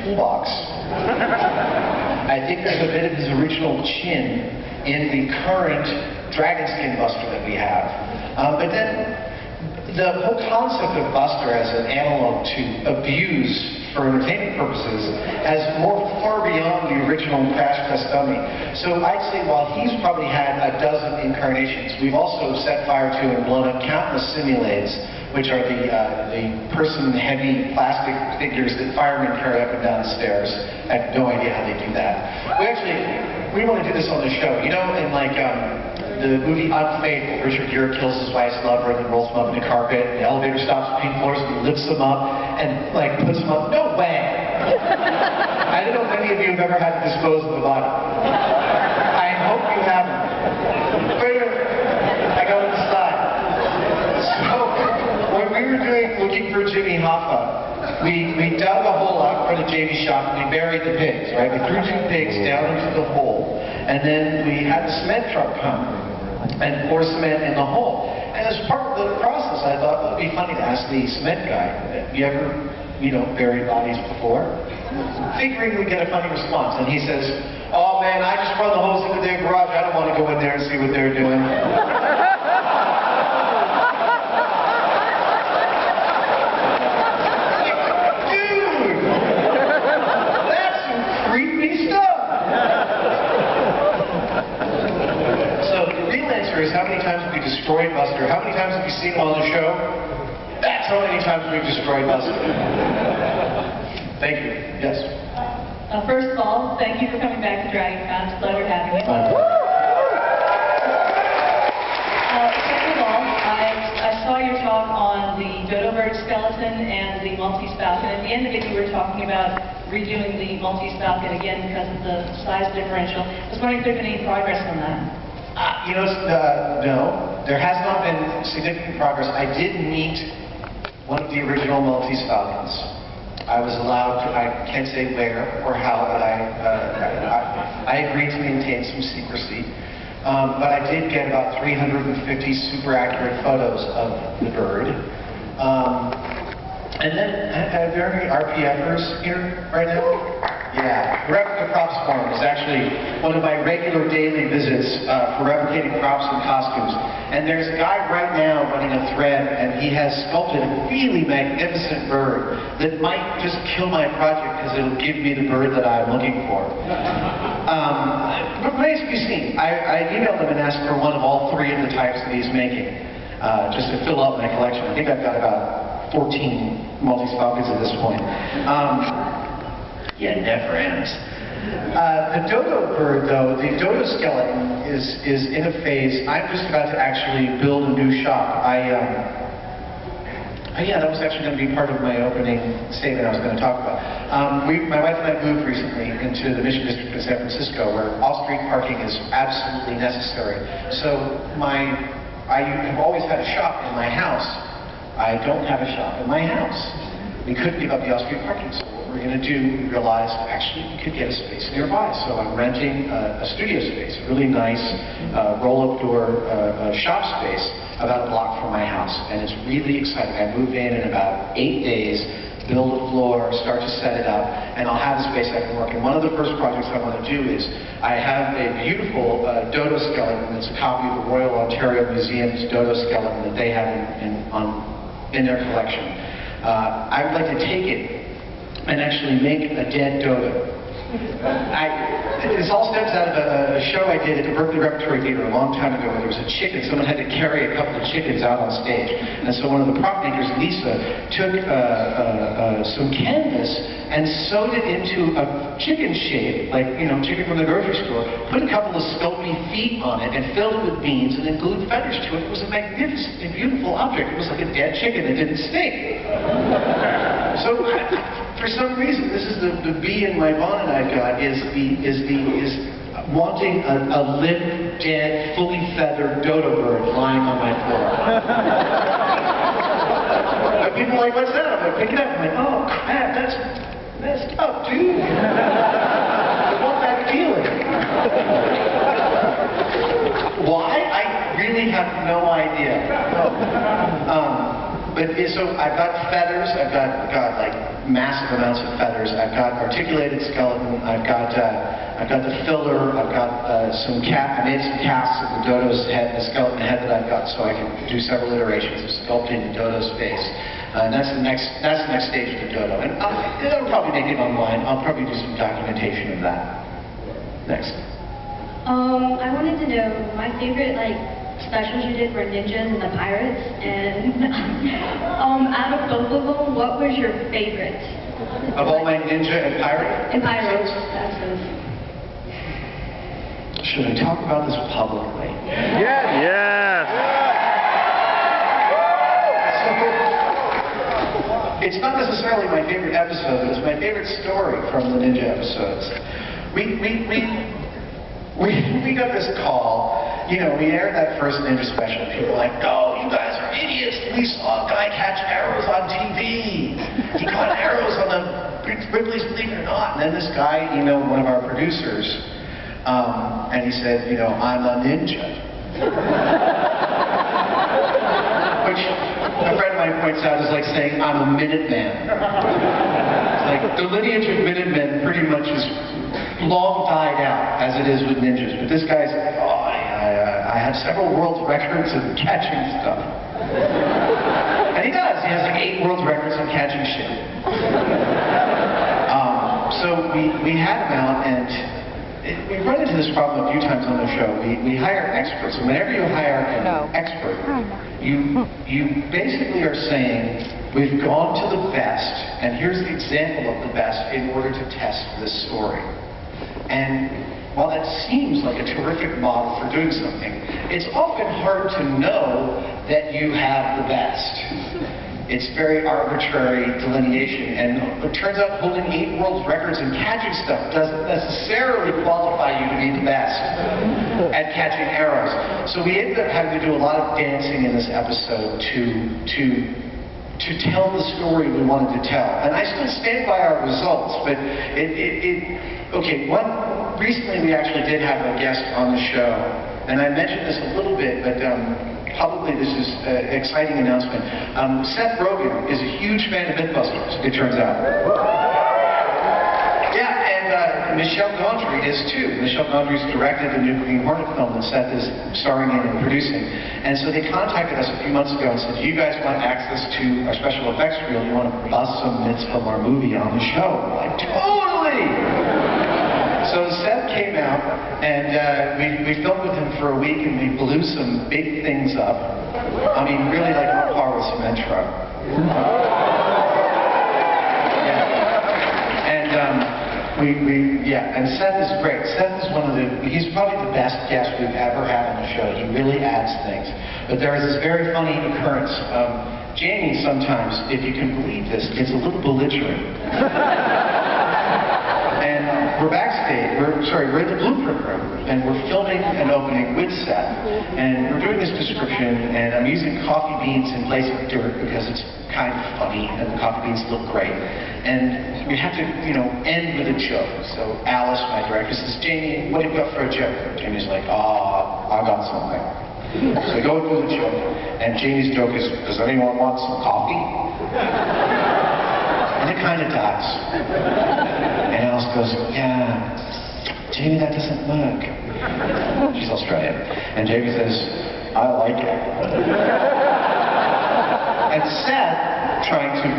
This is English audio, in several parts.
toolbox. I think there's a bit of his original chin in the current dragon skin Buster that we have. But then the whole concept of Buster as an analog to abuse for entertainment purposes has morphed far beyond the original Crash Test Dummy. So I'd say while he's probably had a dozen incarnations, we've also set fire to and blown up countless simulades, which are the person-heavy plastic figures that firemen carry up and down the stairs. I have no idea how they do that. We want to do this on the show. You know, in like the movie Unfaithful, Richard Gere kills his wife's lover and then rolls him up in the carpet, and the elevator stops between floors and lifts him up and like puts him up. No way! I don't know if any of you have ever had to dispose of a body. I hope you haven't. I got to decide. So when we were looking for Jimmy Hoffa, we dug a hole out in front of Jamie's shop and we buried the pigs, right? We threw 2 pigs down into the hole, and then we had the cement truck come and pour cement in the hole. And as part of the process, I thought, well, it'd be funny to ask the cement guy, have you ever, buried bodies before? Figuring we'd get a funny response. And he says, oh man, I just run the hose into their garage. I don't want to go in there and see what they're doing. How many times have we destroyed Buster? How many times have you seen him on the show? That's how many times we've destroyed Buster. Thank you. Yes? First of all, thank you for coming back to DragonCon. It's a pleasure having you. Second of all, I saw your talk on the dodo bird skeleton and the Maltese falcon. At the end of it, you were talking about redoing the Maltese falcon again because of the size differential. I was wondering if there had been any progress on that. No, there has not been significant progress. I did meet one of the original Maltese falcons. I was allowed to, I can't say where or how, but I agreed to maintain some secrecy. But I did get about 350 super accurate photos of the bird. And then, are there any RPFers here right now? Yeah, Replica Props Forum is actually one of my regular daily visits for replicating props and costumes. And there's a guy right now running a thread, and he has sculpted a really magnificent bird that might just kill my project because it'll give me the bird that I'm looking for. But remains to be seen. I emailed him and asked for one of all 3 of the types that he's making, just to fill up my collection. I think I've got about 14 Maltese falcons at this point. Yeah, it never ends. The dodo bird, though, the dodo skeleton is in a phase. I'm just about to actually build a new shop. Yeah, that was actually going to be part of my opening statement I was going to talk about. My wife and I moved recently into the Mission District in San Francisco, where off-street parking is absolutely necessary. So I have always had a shop in my house. I don't have a shop in my house. We couldn't give up the off-street parking, so what we're going to do, we realized actually we could get a space nearby. So I'm renting a studio space, a really nice roll-up door shop space about a block from my house. And it's really exciting. I move in about 8 days, build a floor, start to set it up, and I'll have the space I can work in. One of the first projects I want to do is I have a beautiful dodo skeleton that's a copy of the Royal Ontario Museum's dodo skeleton that they have in their collection. I would like to take it and actually make a dead dodo. This all stems out of a show I did at the Berkeley Repertory Theater a long time ago where there was a chicken. Someone had to carry a couple of chickens out on stage. And so one of the prop makers, Lisa, took some canvas and sewed it into a chicken shape, like, chicken from the grocery store, put a couple of sculpey feet on it and filled it with beans and then glued feathers to it. It was a magnificent, beautiful object. It was like a dead chicken that didn't stink. So, for some reason, this is the bee in my bonnet I've got, is wanting a limp, dead, fully feathered dodo bird lying on my floor. People are like, what's that? I'm like, pick it up. I'm like, oh crap, that's messed up, dude. I want that feeling. Why? I really have no idea. So I've got feathers. I've got like massive amounts of feathers. I've got articulated skeleton. I've got the filler. I've got I made some casts of the dodo's head, the skeleton head that I've got, so I can do several iterations of sculpting the dodo's face. And that's the next stage of the dodo. And I'll probably make it online. I'll probably do some documentation of that. Next. I wanted to know, my favorite specials you did were ninjas and the pirates, and out of both of them, what was your favorite? Of all my ninja and pirate? And pirates, that's those. Should I talk about this publicly? Yes. It's not necessarily my favorite episode, it's my favorite story from the ninja episodes. We got this call, we aired that first ninja special, and people were like, no, you guys are idiots, we saw a guy catch arrows on TV. He caught arrows on the Ripley's Believe It or Not. And then this guy emailed one of our producers, and he said, I'm a ninja. Which a friend of mine points out is like saying, I'm a Minuteman. It's like, the lineage of Minutemen pretty much is long died out, as it is with ninjas. But this guy's like, I have several world records of catching stuff. And he does. He has like 8 world records of catching shit. So we had him out, and we've run into this problem a few times on the show. We hire experts, and whenever you hire an expert, you basically are saying, we've gone to the best, and here's the example of the best in order to test this story. And while that seems like a terrific model for doing something, it's often hard to know that you have the best. It's very arbitrary delineation, and it turns out holding 8 world records and catching stuff doesn't necessarily qualify you to be the best at catching arrows. So we ended up having to do a lot of dancing in this episode to tell the story we wanted to tell. And I still stand by our results, but recently we actually did have a guest on the show, and I mentioned this a little bit, but publicly this is an exciting announcement. Seth Rogen is a huge fan of Mythbusters, it turns out. Yeah, and Michel Gondry is too. Michel Gondry's directed the new Green Hornet film that Seth is starring in and producing. And so they contacted us a few months ago and said, do you guys want access to our special effects reel? You want to bust some myths from our movie on the show? We're like, totally! So Seth came out, and we filmed with him for a week, and we blew some big things up. I mean, really like on par with Cement Truck. And Seth is great. Seth is he's probably the best guest we've ever had on the show. He really adds things. But there is this very funny occurrence. Jamie sometimes, if you can believe this, gets a little belligerent. And we're backstage, we're in the blueprint room, and we're filming an opening with Seth. And we're doing this description, and I'm using coffee beans in place of dirt because it's kind of funny, and the coffee beans look great. And we have to, end with a joke. So Alice, my director, says, Jamie, what have you got for a joke? Jamie's like, I got something. So we go through the joke, and Jamie's joke is, does anyone want some coffee? And it kind of dies. And Alice goes, yeah, Jamie, that doesn't work. She's Australian. And Jamie says, I like it. And Seth, trying to,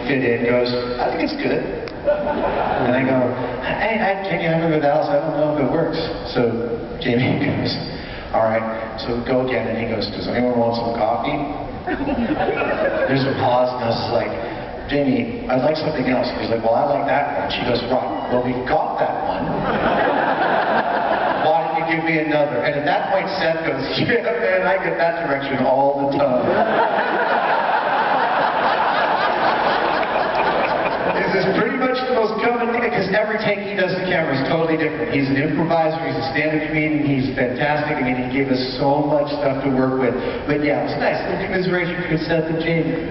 fit in, goes, I think it's good. And I go, hey, Jamie, I'm with Alice, I don't know if it works. So Jamie goes, all right, so go again. And he goes, does anyone want some coffee? There's a pause, and I was like, Jamie, I'd like something else. And he's like, well, I like that one. She goes, right, well, we've got that one. Why don't you give me another? And at that point, Seth goes, yeah, man, I get that direction all the time. This is pretty much the most common thing, because every take he does the camera is totally different. He's an improviser, he's a stand-up comedian, he's fantastic. I mean, he gave us so much stuff to work with. But yeah, it was nice. A little commiseration for Seth and Jamie.